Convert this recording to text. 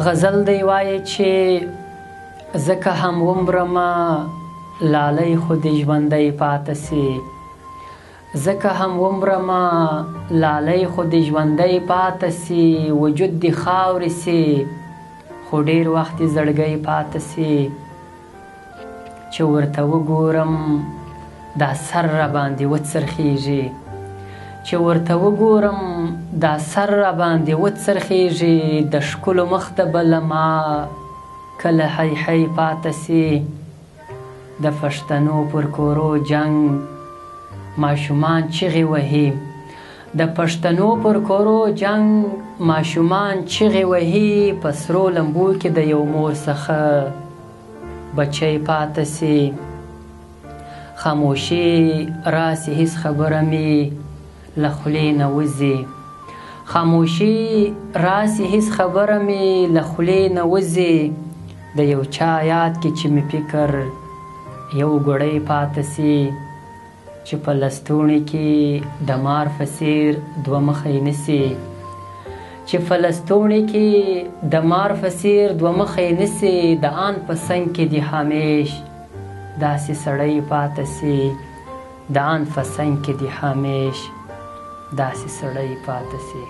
غزل دی وایي چې ځکه هم ومرمه لالی خو دې ژوندی پاته سي، ځکه هم ومرمه لالی خو دې ژوندی پاته سي، وجود دې خاورې سي خو ډېر وخت یې زړګی پاته سي، چې ورته وګورم دا سر راباندې وڅرخېږي، چې ورته وګورم دا سر راباندې وڅرخېږي، د ښکلو مخ ته به له ما کله حی حی پاته سي، د پښتنو پر کورو جنګ ماشومان چغې وهي، د پښتنو پر کورو جنګ ماشومان چغې وهي، په سرو لمبو کې د یو مور څخه بچی پاته سي، خاموشي راسي هېڅ خبره مې له خولې نه وځي، خاموشي راسي هېڅ خبره مې له خولې نه وځي، د یو چا یاد کې چې مې فکر یو ګړی پاته سي، چې په لستوڼي کې د مار په څېر دوه مخی نسي، چې په لستوڼي کې د مار په څېر دوه مخی نسي، د آن په څنګ کې دې همیش داسې سړی پاته سي، د آن په څنګ کې دې همیش داسې سړی پاته سي.